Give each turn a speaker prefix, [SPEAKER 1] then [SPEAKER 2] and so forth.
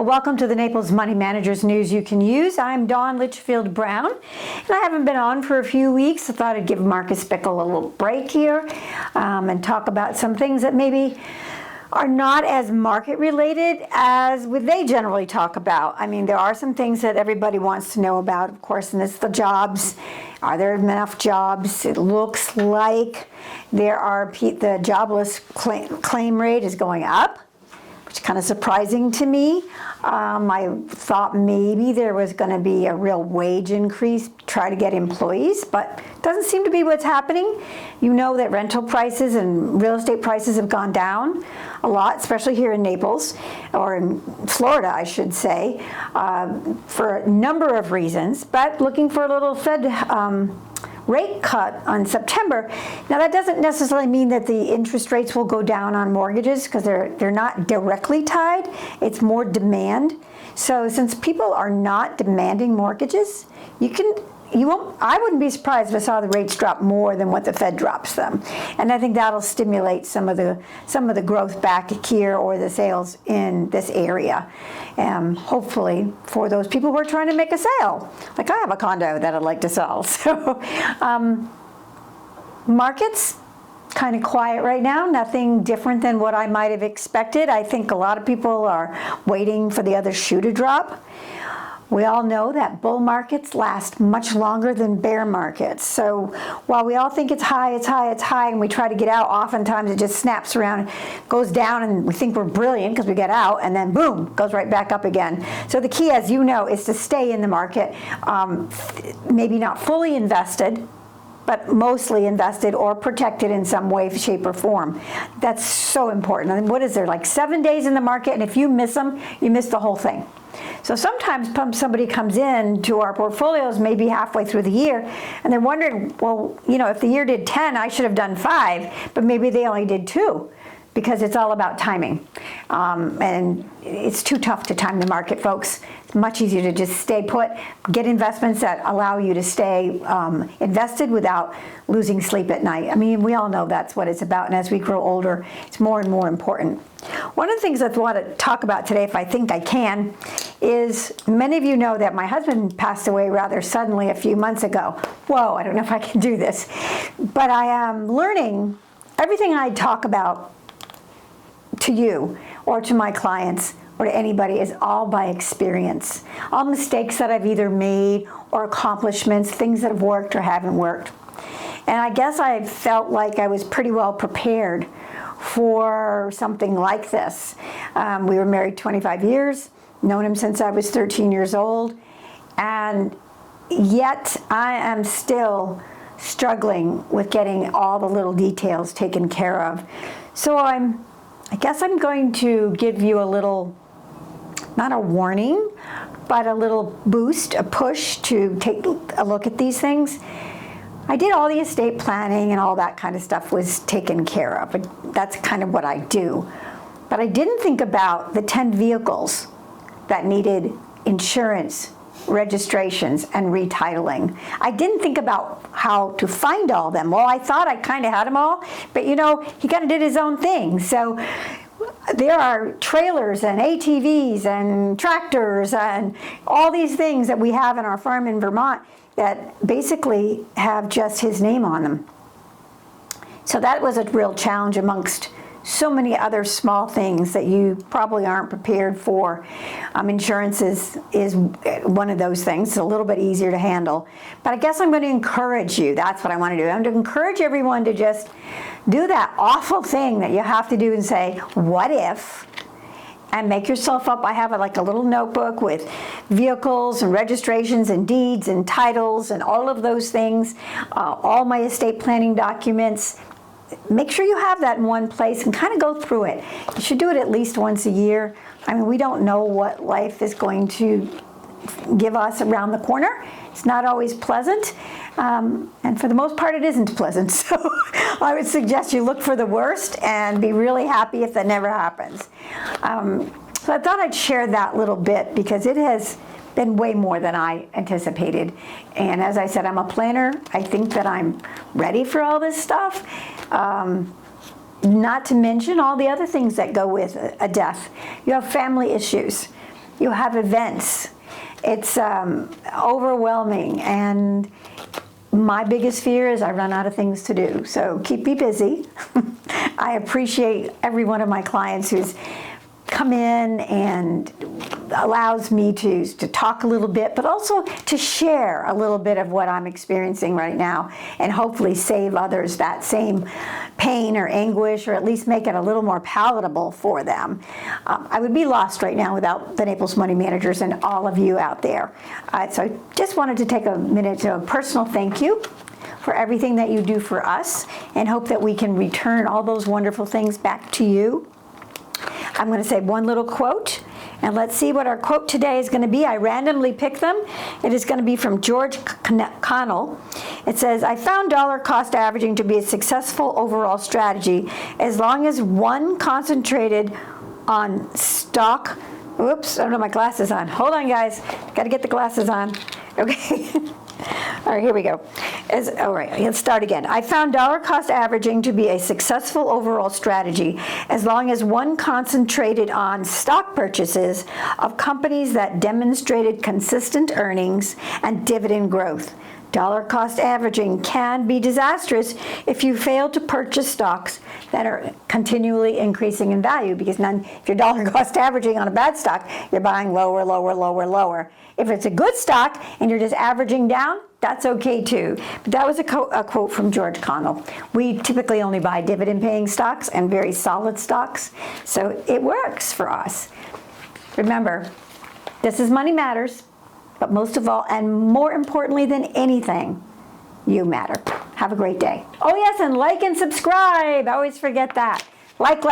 [SPEAKER 1] welcome to the Naples Money Managers News You Can Use. I'm Dawn Litchfield Brown, and I haven't been on for a few weeks. I thought I'd give Marcus Bickle a little break here and talk about some things that maybe are not as market related as they generally talk about. I mean, there are some things that everybody wants to know about, of course, and it's the jobs. Are there enough jobs? It looks like the jobless claim rate is going up, which is kind of surprising to me. I thought maybe there was going to be a real wage increase to try to get employees, but it doesn't seem to be what's happening. You know that rental prices and real estate prices have gone down a lot, especially here in Naples, or in Florida, I should say, for a number of reasons, but looking for a little Fed rate cut on September. Now that doesn't necessarily mean that the interest rates will go down on mortgages, because they're not directly tied. It's more demand. So since people are not demanding mortgages, I wouldn't be surprised if I saw the rates drop more than what the Fed drops them. And I think that'll stimulate some of the growth back here, or the sales in this area. Hopefully for those people who are trying to make a sale. Like I have a condo that I'd like to sell. So markets kind of quiet right now, nothing different than what I might have expected. I think a lot of people are waiting for the other shoe to drop. We all know that bull markets last much longer than bear markets. So while we all think it's high, and we try to get out, oftentimes it just snaps around, goes down, and we think we're brilliant because we get out, and then boom, goes right back up again. So the key, as you know, is to stay in the market, maybe not fully invested, but mostly invested or protected in some way, shape, or form. That's so important. And what is there, like 7 days in the market, and if you miss them, you miss the whole thing. So sometimes somebody comes in to our portfolios maybe halfway through the year, and they're wondering, well, if the year did 10, I should have done 5, but maybe they only did 2, because it's all about timing. And it's too tough to time the market, folks. It's much easier to just stay put, get investments that allow you to stay invested without losing sleep at night. I mean, we all know that's what it's about, and as we grow older, it's more and more important. One of the things I want to talk about today, if I think I can, is many of you know that my husband passed away rather suddenly a few months ago. Whoa, I don't know if I can do this. But I am learning everything I talk about to you or to my clients or to anybody is all by experience. All mistakes that I've either made or accomplishments, things that have worked or haven't worked. And I guess I felt like I was pretty well prepared for something like this. We were married 25 years, known him since I was 13 years old, and yet I am still struggling with getting all the little details taken care of. So I guess I'm going to give you a little, not a warning, but a little boost, a push to take a look at these things. I did all the estate planning and all that kind of stuff was taken care of. That's kind of what I do. But I didn't think about the 10 vehicles that needed insurance, registrations, and retitling. I didn't think about how to find all of them. Well, I thought I kind of had them all, but he kind of did his own thing. So there are trailers and ATVs and tractors and all these things that we have in our farm in Vermont that basically have just his name on them. So that was a real challenge amongst so many other small things that you probably aren't prepared for. Insurance is one of those things. It's a little bit easier to handle. But I guess I'm going to encourage you. That's what I want to do. I'm going to encourage everyone to just do that awful thing that you have to do and say, what if? And make yourself up. I have a little notebook with vehicles and registrations and deeds and titles and all of those things, all my estate planning documents. Make sure you have that in one place and kind of go through it. You should do it at least once a year. I mean, we don't know what life is going to give us around the corner. It's not always pleasant. And for the most part, it isn't pleasant. So I would suggest you look for the worst and be really happy if that never happens. So I thought I'd share that little bit because it has been way more than I anticipated. And as I said, I'm a planner. I think that I'm ready for all this stuff. Not to mention all the other things that go with a death. You have family issues. You have events. It's overwhelming, and my biggest fear is I run out of things to do. So keep me busy. I appreciate every one of my clients who's come in and allows me to talk a little bit, but also to share a little bit of what I'm experiencing right now, and hopefully save others that same pain or anguish, or at least make it a little more palatable for them. I would be lost right now without the Naples Money Managers and all of you out there. So I just wanted to take a minute to a personal thank you for everything that you do for us, and hope that we can return all those wonderful things back to you. I'm going to say one little quote, and let's see what our quote today is going to be. I randomly picked them. It is going to be from George Connell. It says, I found dollar cost averaging to be a successful overall strategy as long as one concentrated on stock. Oops, I don't have my glasses on. Hold on, guys. Got to get the glasses on. Okay. All right, here we go. All right, let's start again. I found dollar cost averaging to be a successful overall strategy as long as one concentrated on stock purchases of companies that demonstrated consistent earnings and dividend growth. Dollar cost averaging can be disastrous if you fail to purchase stocks that are continually increasing in value, because if you're dollar cost averaging on a bad stock, you're buying lower, lower, lower, lower. If it's a good stock and you're just averaging down, that's okay too. But that was a quote from George Connell. We typically only buy dividend-paying stocks and very solid stocks, so it works for us. Remember, this is Money Matters, but most of all, and more importantly than anything, you matter. Have a great day. Oh yes, and like and subscribe. I always forget that. Like.